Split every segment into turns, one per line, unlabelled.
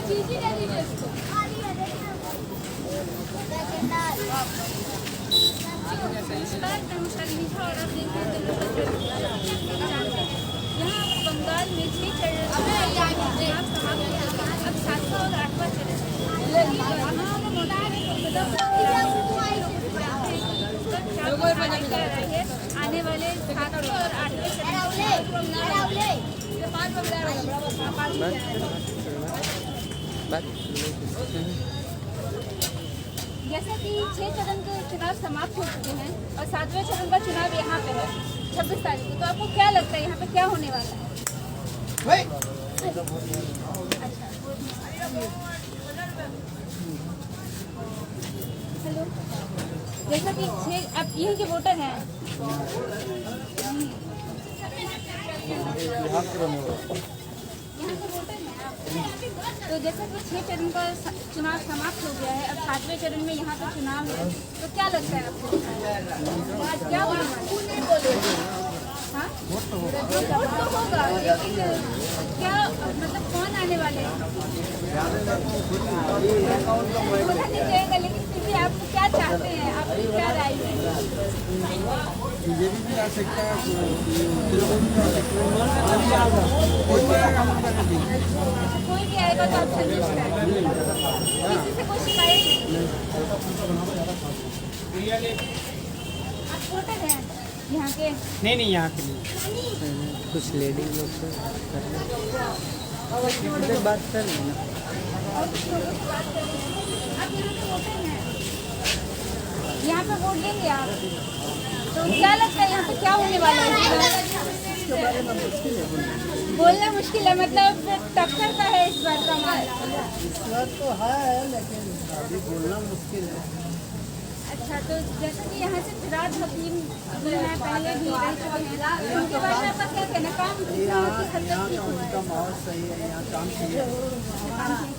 यहाँ बंगाल में 6 चरण अब 7वां और 8वां चरण आने वाले 7वें और 8वें जैसा कि 6 चरण के चुनाव समाप्त हो चुके हैं और 7वें चरण का चुनाव यहाँ पे है 26 तारीख को। तो आपको क्या लगता है यहाँ पे क्या होने वाला है? हेलो, जैसा कि 6 आप यहीं के वोटर हैं। यहाँ के वोटर हैं आप। तो जैसा कि 6 चरण का चुनाव समाप्त हो गया है, अब 7वें चरण में यहाँ पे चुनाव है, तो क्या लगता है आपको आज क्या होने वाला है? हाँ, वोट तो होगा, लेकिन क्या मतलब कौन आने वाले हैं? पता नहीं जाएगा, लेकिन फिर भी आप क्या चाहते हैं, आपकी क्या राय है?
बीजेपी भी आ सकता है,
कोई भी आएगा तो आप संतुष्ट हैं? किसी से कोई शिकायत नहीं? आप वोटर हैं यहाँ के?
नहीं यहाँ के लिए
कुछ लेडीज लोग से बात कर लेना।
आप यहाँ के वोटर हैं, यहाँ पे वोट देंगे आप, तो क्या लगता है यहाँ पे क्या होने वाला है? बोलना मुश्किल है, मतलब टक्कर का है इस बार का मामला।
इस बार तो है, लेकिन अभी बोलना मुश्किल है।
अच्छा, तो जैसे कि यहाँ से फिराद हकीम मैं पहले भी रह चुके हैं, उनके बारे में आपका क्या कहना? काम
यहाँ का उनका माहौल सही है, यहाँ काम किए।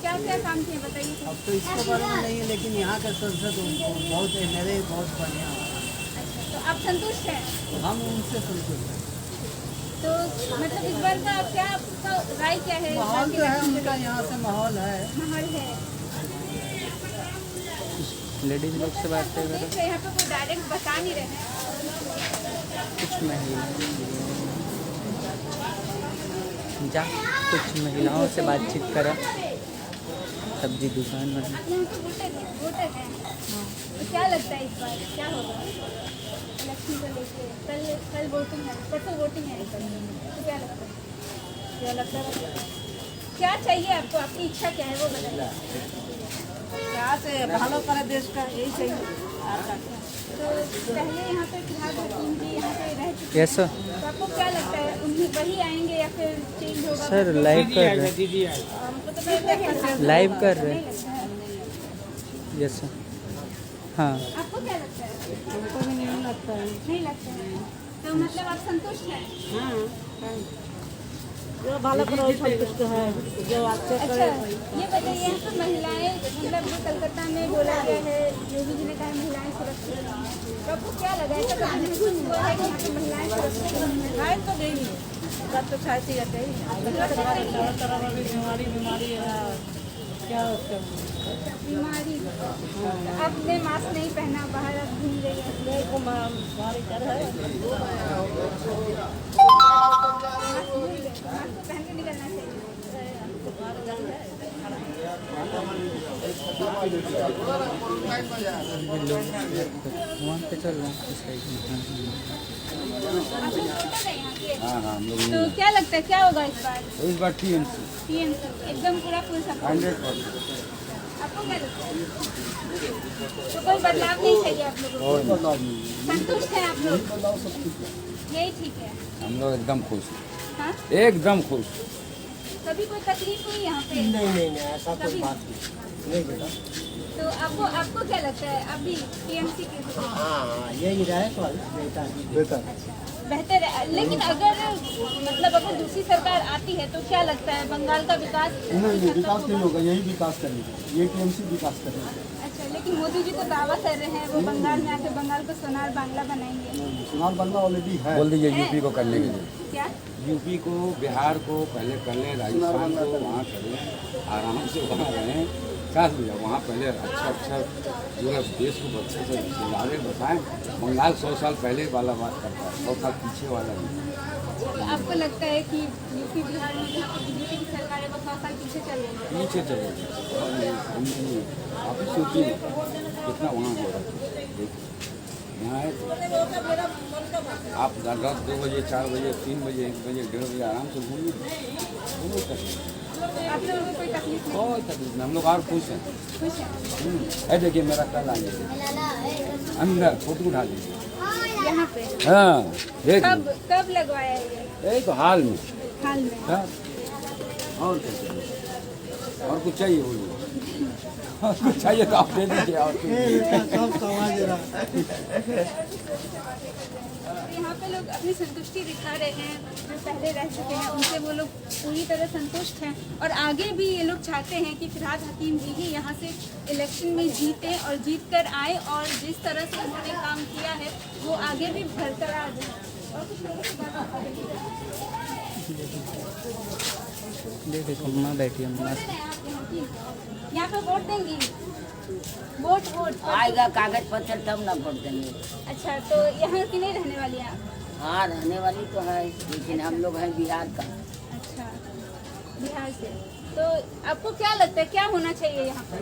क्या क्या काम किए बताइए?
अब तो इसके बारे में नहीं है, लेकिन यहाँ का संसद बहुत मेरे बहुत बढ़िया है।
अच्छा, तो आप संतुष्ट हैं?
हम उनसे संतुष्ट हैं।
तो मतलब इस बार का क्या आपका राय क्या है?
माहौल तो है उनका, यहाँ से माहौल है।
माहौल है।
लेडीज लोग से बात कर
देख रहे यहाँ पे कोई डायरेक्ट बता नहीं रहे हैं।
कुछ महिलाओं से बातचीत करा, सब्जी दुकान में।
आप यहाँ पे वोटर हैं। तो क्या लगता है इस बार क्या होगा इलेक्शन को लेके? कल वोटिंग है, परसों वोटिंग है, तो क्या लगता है क्या चाहिए आपको? आपकी इच्छा क्या है वो बताइए।
यहाँ से भालो करे देश का, यही चाहिए।
तो पहले यहाँ पे फिलहाल हकीम जी यहाँ पे रह चुके
यस सर।
हैं, तो आपको क्या लगता है उन्हीं वही आएंगे या फिर चेंज होगा?
सर लाइव कर रहे हैं,
हमको तो लगता है
लाइव कर रहे हैं। Yes sir. हाँ,
आपको क्या लगता है?
हमको भी नहीं लगता है।
नहीं लगता है, तो मतलब आप संतुष्ट हैं?
हाँ, जो भालो करो संतुष्ट है, जो अच्छे
अच्छा,
करे।
ये बताइए यहाँ पे महिलाएं, मतलब जो कलकत्ता में बोला गया है, योगी जी ने कहा महिलाएं सुरक्षित नहीं हैं, तो आपको क्या लगा ऐसा कभी महसूस हुआ है कि यहाँ पे महिलाएं सुरक्षित नहीं हैं?
खाए तो गई नहीं, बात तो खाई थी रहते ही। बीमारी है, क्या होता है?
बीमारी, आपने मास्क नहीं पहना, बाहर आप घूम रही हैं,
मेरे को बीमारी कर है।
मास्क भूल गए, मास्क तो पहन के निकलना चाहिए।
वहाँ पे चल रहा हूँ साइड में।
आप लोग वोटर हैं यहाँ के?
हाँ हम लोग
तो क्या लगता है क्या होगा इस बार?
इस बार टीएमसी
टीएमसी एकदम पूरा फुल सपोर्ट।
100%।
आपको क्या लगता है? तो कोई बदलाव नहीं चाहिए आप लोगों को? संतुष्ट हैं आप लोग? यही ठीक है।
हम लोग एकदम खुश,
हाँ,
एकदम खुश।
कभी कोई तकलीफ हुई यहाँ पे?
नहीं ऐसा
कोई बात
नहीं बेटा।
तो आपको क्या लगता है अभी टीएमसी के?
हाँ यही रहे तो बेहतर।
बेहतर है, लेकिन अगर मतलब अगर दूसरी सरकार आती है तो क्या लगता है बंगाल का विकास?
नहीं विकास नहीं होगा, यही विकास करेगी, ये टीएमसी विकास करेगी।
अच्छा, लेकिन मोदी जी तो दावा कर रहे हैं वो बंगाल में आके बंगाल को सोनार बांग्ला बनाएंगे।
सोनार बांग्ला ऑलरेडी है।
बोल दीजिए यूपी को करने के लिए।
क्या?
यूपी को, बिहार को, पहले राजस्थान को वहाँ करें, आराम से वहाँ रहें, क्या समझा, वहाँ पहले अच्छा पूरा देश को अच्छे से आगे बताएं। बंगाल 100 साल पहले वाला बात करता है, 100 साल पीछे वाला नहीं।
तो आपको लगता है कि यूपी बिहार में जहाँ पर बीजेपी की सरकार है वो 100 साल पीछे चल रही है?
पीछे चले आप ही सोचिए कितना वहाँ हो रहा है। देखिए यहाँ है आप रात 2 बजे, 4 बजे, 3 बजे, 1 बजे, 1:30 बजे आराम से घूमिए, कोई तकलीफ
आप लोगों को कोई तकलीफ नहीं?
कोई तकलीफ नहीं, हम लोग और खुश हैं।
खुश है?
है देखिए मेरा कल आ जाइए अंदर फोटो उठा लीजिए।
यहाँ पे
हाँ देख
कब लगवाया है ये?
यही तो हाल में।
हाल में?
हाँ और क्या चाहिए, और कुछ चाहिए बोलिए, और कुछ चाहिए तो आप दे दीजिए। और
सब समाज रहा
यहाँ पे लोग अपनी संतुष्टि दिखा रहे हैं, जो पहले रह चुके हैं उनसे वो लोग पूरी तरह संतुष्ट हैं, और आगे भी ये लोग चाहते हैं कि फिरहाद हकीम जी ही यहाँ से इलेक्शन में जीते और जीत कर आए, और जिस तरह से उन्होंने काम किया है वो आगे भी बरकरार जाए। और कुछ लोगों से बात
देखो माँ बैठी है मस्त।
यहाँ पे वोट देंगी? वोट
आएगा कागज पत्र तब ना वोट देंगे।
अच्छा, तो यहाँ की नहीं रहने वाली आप?
हाँ रहने वाली तो है, लेकिन हम लोग हैं बिहार का।
अच्छा, बिहार से। तो आपको क्या लगता है क्या होना चाहिए यहाँ पर?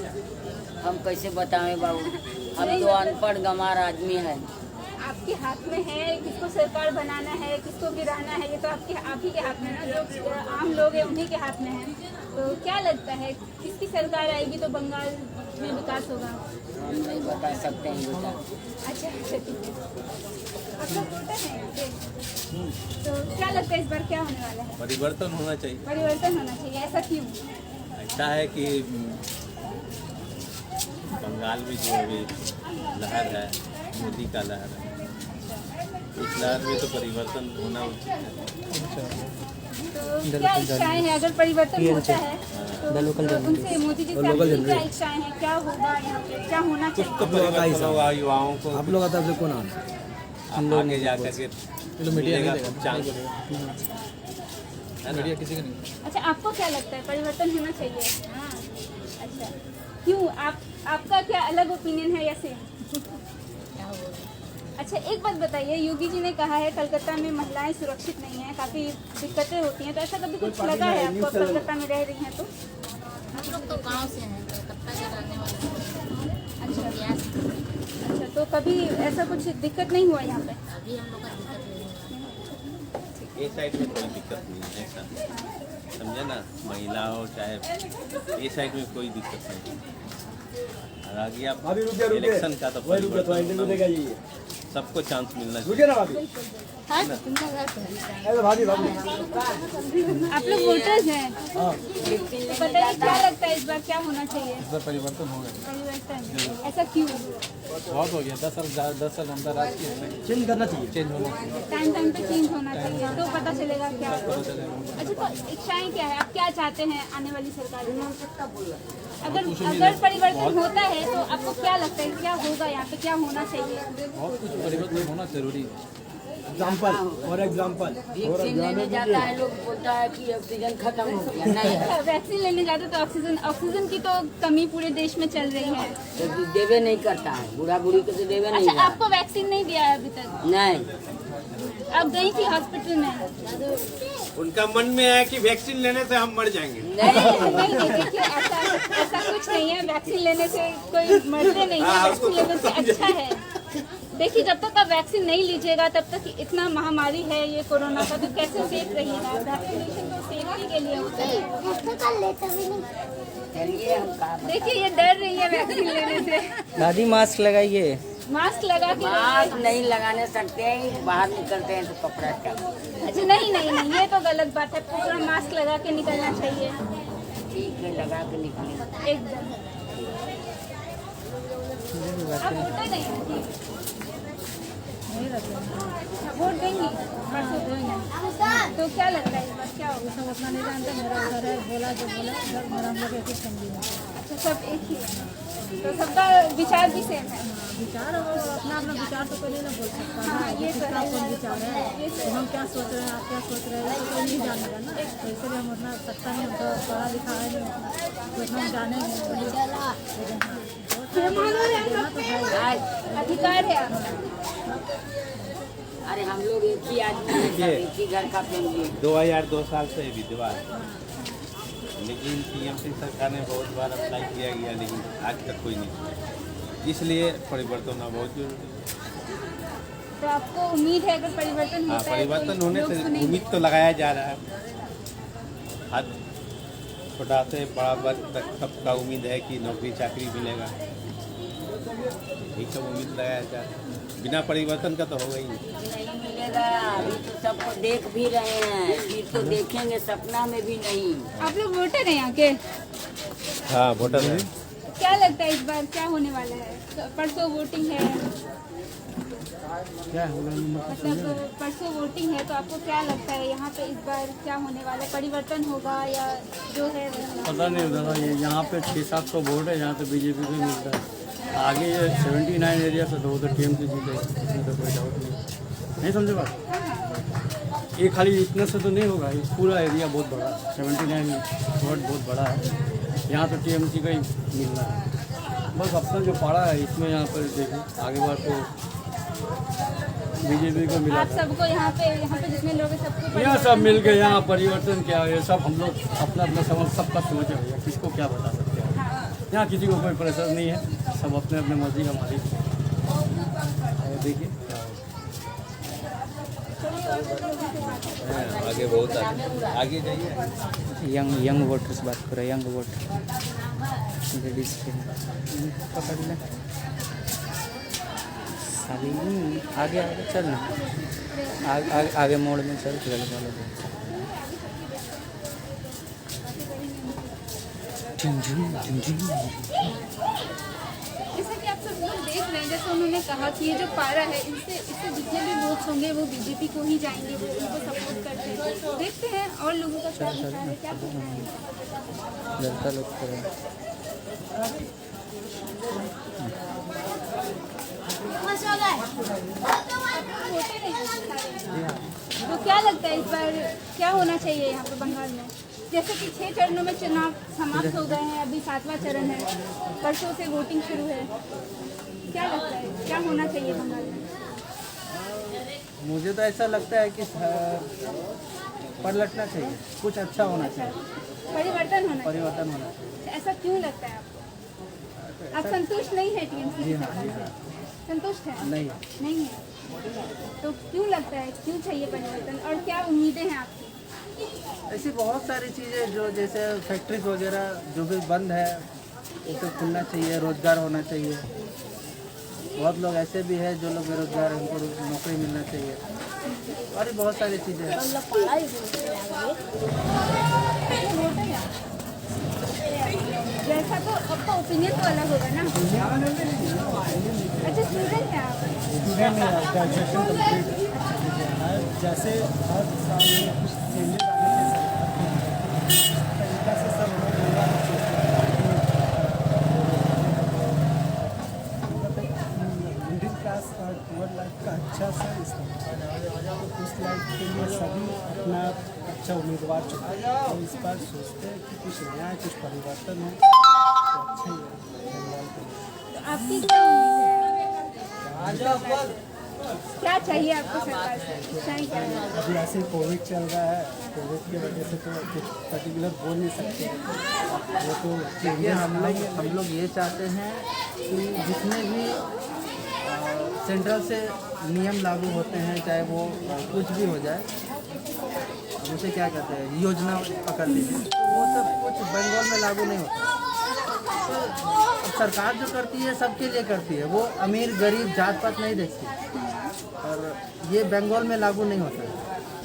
हम कैसे बताएं बाबू, हम तो अनपढ़ गंवार आदमी हैं।
आपके हाथ में है किसको सरकार बनाना है, किसको गिराना है, ये तो आप ही के हाथ में ना, जो आम लोग हैं उन्हीं के हाथ में है। तो क्या लगता है किसकी सरकार आएगी तो बंगाल में विकास होगा?
हम नहीं बता सकते हैं बेटा।
अच्छा ठीक है। आप लोग वोटर हैं यहाँ पे, तो क्या लगता है इस बार क्या होने वाला है?
परिवर्तन होना चाहिए।
परिवर्तन होना चाहिए, ऐसा क्यों?
ऐसा है कि बंगाल में जो अभी लहर है, मोदी का लहर है, इस लहर में तो परिवर्तन होना उचित है।
तो क्या इच्छाएं हैं अगर परिवर्तन होता है तो उनसे मोदी जी से आपकी क्या इच्छाएं हैं, क्या होगा यहाँ पे, क्या होना चाहिए?
तो परिवर्तन होगा, युवाओं को
आप लोग आता कौन आना
हम लोग आगे जा करके मिलेगा चांस।
मीडिया किसी का नहीं।
अच्छा, आपको क्या लगता है परिवर्तन होना चाहिए? अच्छा, क्यों? आपका क्या अलग ओपिनियन है या सेम? अच्छा, एक बात बताइए, योगी जी ने कहा है कलकत्ता में महिलाएं सुरक्षित नहीं हैं, काफ़ी दिक्कतें होती हैं, तो ऐसा कभी कुछ लगा है आपको कलकत्ता में रह रही हैं तो?
हम लोग तो गांव से हैं, कलकत्ता के रहने वाले हैं।
अच्छा, तो कभी ऐसा कुछ दिक्कत नहीं हुआ यहाँ पे?
अभी हम लोग का दिक्कत नहीं हुआ।
ये साइड में कोई दिक्कत नहीं है, ऐसा समझे ना, महिला हो चाहे ये साइड में कोई दिक्कत नहीं है। और आगे आप इलेक्शन का तो सबको चांस मिलना चाहिए।
आप लोग वोटर्स हैं, तो बताइए क्या लगता है इस बार क्या होना चाहिए?
इस बार परिवर्तन होगा।
परिवर्तन, ऐसा क्यों?
बहुत हो गया, 10 साल हम राजकीय
चेंज करना चाहिए।
चेंज होना चाहिए।
टाइम पे चेंज होना चाहिए, तो पता चलेगा क्या होगा। अच्छा, तो इच्छाएं क्या है, आप क्या चाहते हैं आने वाली सरकार में? अगर परिवर्तन होता है तो आपको क्या लगता है क्या होगा यहाँ पे, क्या होना चाहिए?
बहुत कुछ परिवर्तन होना जरूरी है।
एग्जाम्पल फॉर एग्जाम्पल
वैक्सीन लेने जाता है, लोग बोलता है कि ऑक्सीजन खत्म हो गया। नहीं है,
वैक्सीन लेने जाते तो ऑक्सीजन की तो कमी पूरे देश में चल रही है।
तो देवे नहीं करता है, बूढ़ा बूढ़ी को तो देवे नहीं
अच्छा, आपको वैक्सीन नहीं दिया है अभी तक?
नहीं।
आप गई थी हॉस्पिटल में?
उनका मन में है कि वैक्सीन लेने से हम मर जाएंगे।
नहीं, देखिए ऐसा कुछ नहीं है, वैक्सीन लेने से कोई मरते नहीं है, वैक्सीन लेने से अच्छा है। देखिए, जब तक आप वैक्सीन नहीं लीजिएगा तब तक इतना महामारी है ये कोरोना का, तो कैसे सेफ रहिएगा? वैक्सीनेशन तो सेफ्टी के लिए होता है।
चलिए हम कहा
देखिए, ये डर रही है वैक्सीन लेने से।
दादी मास्क लगाइए।
मास्क लगा के
मास्क नहीं लगाने सकते हैं, बाहर निकलते हैं तो कपड़ा टाक।
अच्छा, नहीं, ये तो गलत बात है, पूरा मास्क लगा के निकलना चाहिए।
ठीक है, लगा के निकले।
एकदम। आप वोटर नहीं हैं? वोट देंगी परसों? तो क्या लगता है इस बार क्या होगा?
सब अपना नहीं जानते, मेरा घर है, बोला जो बोला, घर मेरा हम लोग एक ही फैमिली है।
अच्छा, सब एक ही है, तो सबका विचार भी सेम है।
विचार और अपना अपना विचार तो कोई नहीं ना बोल सकता
हाँ,
है।
ये तो
किसका
है।
कौन विचार है, तो हम क्या सोच रहे हैं, आप क्या सोच रहे हैं, ये तो कोई नहीं जानेगा ना। तो इसलिए हम उतना सकता नहीं, हमको पढ़ा लिखा है नहीं उतना, तो उतना हम जानेंगे लेकिन हाँ,
अधिकार है आपका।
अरे हम लोग एक ही आदमी हैं, सब एक ही घर का फैमिली है।
2002 साल से विधवा है, लेकिन टीएमसी सरकार ने बहुत बार अप्लाई किया गया, लेकिन आज तक कोई नहीं, इसलिए परिवर्तन होना बहुत जरूरी है।
तो आपको उम्मीद है अगर परिवर्तन
हाँ,
होता है तो
परिवर्तन होने
लोग
से
सुनेंगे?
उम्मीद तो लगाया जा रहा है। हर छोटा से बड़ा वर्ग तक सबका उम्मीद है कि नौकरी चाकरी मिलेगा, यही सब उम्मीद लगाया जा रहा है। बिना परिवर्तन का तो होगा ही नहीं।
नहीं मिलेगा, अभी तो सबको देख भी रहे हैं, फिर तो देखेंगे, सपना में भी नहीं।
आप लोग वोटर हैं यहाँ के,
हाँ, वोटर है।
क्या लगता है इस बार क्या होने वाला है? तो परसों वोटिंग है, मतलब परसों वोटिंग है, तो आपको क्या लगता है यहाँ पे इस बार क्या होने वाला है? परिवर्तन होगा या जो है
पता नहीं दादा, ये यहाँ पे 600-700 वोट है, यहाँ पे बीजेपी को मिलता है। आगे ये 79 एरिया से तो टीएमसी जीते, इसमें तो कोई डाउट नहीं समझे बात। ये खाली इतने से तो नहीं होगा, ये पूरा एरिया बहुत बड़ा है, 79 वोट बहुत बड़ा है, यहाँ तो टीएमसी का ही मिलना है। बस अपना जो पड़ा है इसमें यहाँ पर देखिए, आगे बार तो बीजेपी को मिला।
आप सबको यहाँ पे जितने लोग हैं सबको
यहाँ सब मिल के यहाँ परिवर्तन क्या है, सब हम लोग अपना अपना समझ सबका सोच है, किसको क्या बता सकते हैं। यहाँ किसी को कोई प्रेशर नहीं है, सब अपने अपने मर्जी का मालिक है। देखिए
आगे बहुत आगे जाइए।
यंग वोटर्स बात करो, यंग वोटर लेडीज के पकड़ लें, आगे आगे चल ना, आगे मोड़ में चल,
जैसा कि आप सब लोग देख रहे हैं, जैसे उन्होंने कहा कि ये जो पारा है इससे जितने भी वोट्स होंगे वो बीजेपी को ही जाएंगे, वो उनको सपोर्ट करते हैं। देखते हैं और लोगों का क्या विचार है, क्या कहना है।
लड़का लोग
तो क्या लगता है इस बार क्या होना चाहिए यहाँ पे बंगाल में? जैसे कि 6 चरणों में चुनाव समाप्त हो गए हैं, अभी 7वां चरण है, परसों से वोटिंग शुरू है। क्या लगता है क्या होना चाहिए बंगाल में?
मुझे तो ऐसा लगता है कि पलटना चाहिए, कुछ अच्छा होना चाहिए,
परिवर्तन होना चाहिए।
परिवर्तन होना चाहिए।
ऐसा क्यों लगता है आपको? आप संतुष्ट नहीं है टीएमसी
जी
से?
हाँ, जी हाँ।
संतुष्ट है?
नहीं
है। तो क्यों लगता है, क्यों चाहिए परिवर्तन और क्या उम्मीदें हैं आपकी?
ऐसी बहुत सारी चीज़ें जो जैसे फैक्ट्रीज वगैरह जो भी बंद है उसे खुलना चाहिए, रोज़गार होना चाहिए। बहुत लोग ऐसे भी हैं जो लोग बेरोजगार हैं, उनको नौकरी मिलना चाहिए, और भी बहुत सारी चीज़ें हैं।
जैसा तो आपका ओपिनियन तो अलग होगा ना। अच्छा, स्टूडेंट हैं आप?
ग्रेजुएशन कंप्लीट है। जैसे हर साल में कुछ चेंजेस आने के तरीका से सब मिडिल क्लास और पुअर लाइफ का अच्छा सा उस लाइफ के लिए सभी अपना अच्छा उम्मीदवार चुनते हैं। तो इस बार सोचते हैं कि कुछ नया है, कुछ परिवर्तन हो तो अच्छा ही है।
तो आपकी क्या उम्मीद है? क्या चाहिए आपको सरकार से? इच्छाएं क्या है?
अभी ऐसे कोविड चल रहा है, कोविड की वजह से तो कुछ पर्टिकुलर बोल नहीं सकते, वो तो
देखिए हम लोग ये चाहते हैं कि जितने भी सेंट्रल से नियम लागू होते हैं, चाहे वो कुछ भी हो जाए, उसे क्या कहते हैं, योजना पकड़ लीजिए, वो सब कुछ बंगाल में लागू नहीं होता। तो सरकार जो करती है सबके लिए करती है, वो अमीर गरीब जात पात नहीं देखती, और ये बंगाल में लागू नहीं होता है।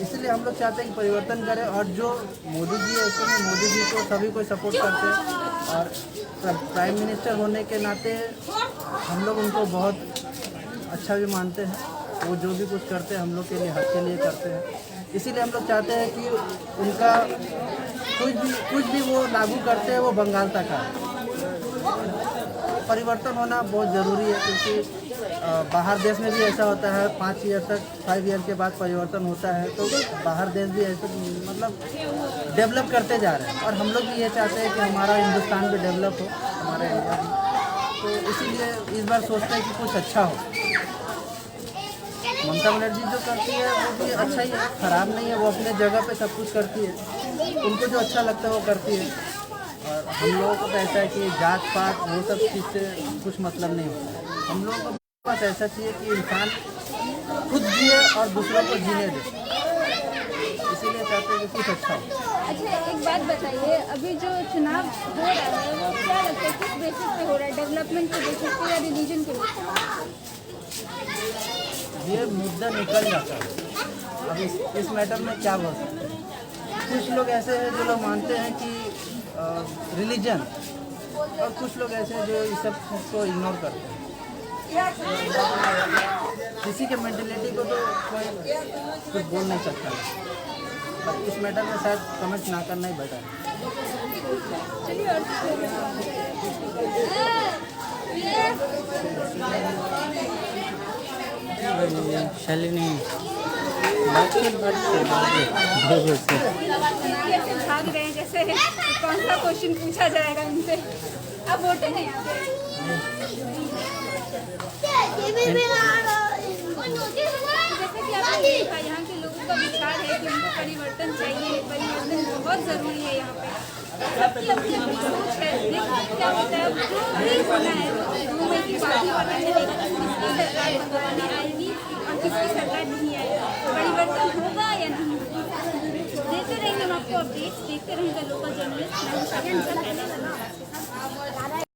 इसलिए हम लोग चाहते हैं कि परिवर्तन करें, और जो मोदी जी है उसमें मोदी जी को सभी को सपोर्ट करते हैं, और प्राइम मिनिस्टर होने के नाते हम लोग उनको बहुत अच्छा भी मानते हैं। वो जो भी कुछ करते हैं हम लोग के लिए, हक के लिए करते हैं। इसीलिए हम लोग चाहते हैं कि उनका कुछ भी वो लागू करते हैं वो बंगाल तक आए। परिवर्तन होना बहुत ज़रूरी है, क्योंकि बाहर देश में भी ऐसा होता है 5 ईयर तक 5 ईयर के बाद परिवर्तन होता है। तो बाहर देश भी ऐसे मतलब डेवलप करते जा रहे हैं, और हम लोग भी ये चाहते हैं कि हमारा हिंदुस्तान भी डेवलप हो, हमारा इंडिया भी। तो इसीलिए इस बार सोचते हैं कि कुछ अच्छा हो। ममता बनर्जी जो करती है वो भी अच्छा ही है, ख़राब नहीं है, वो अपने जगह पे सब कुछ करती है, उनको जो अच्छा लगता है वो करती है। और हम लोगों को तो ऐसा है कि जात पात वो सब चीज़ से कुछ मतलब नहीं होता है। हम लोगों को बस ऐसा चाहिए कि इंसान खुद जिए और दूसरों को जीने दे, इसीलिए चाहते हैं कि कुछ अच्छा हो।
अच्छा, एक बात बताइए, अभी जो चुनाव हो रहा है वो क्या लगता है किस बेसिस पे हो रहा है? डेवलपमेंट के बेसिस पे या रिलीजन के बेसिस पे?
ये मुद्दा निकल जाता है। अब इस मैटर में क्या बोल सकते हैं? कुछ लोग ऐसे हैं जो लोग मानते हैं कि रिलीजन, और कुछ लोग ऐसे हैं जो इस सब चीज़ को इग्नोर करते हैं। किसी के मेंटलिटी को तो कोई कुछ बोल नहीं सकता, पर इस मैटर में शायद कमेंट ना करना ही बेटर है।
चलिए और
शालिनी
कैसे भाग रहे हैं, जैसे कौन सा क्वेश्चन पूछा जाएगा इनसे? अब वोटे नहीं आते। जैसे कि आपने देखा यहाँ के लोगों का विचार है कि उनको परिवर्तन चाहिए, परिवर्तन बहुत ज़रूरी है यहाँ पे। सबकी अपनी अपनी सोच है, देखो क्या होता है, जो भी होना है दो में की बात ही पता चलेगा कि किसकी सरकार बनवाने आएगी और किसकी सरकार नहीं आएगी, परिवर्तन होगा या नहीं होगा। देते रहेंगे हम आपको अपडेट्स, देखते रहेंगे लोकल जर्नलिस्ट।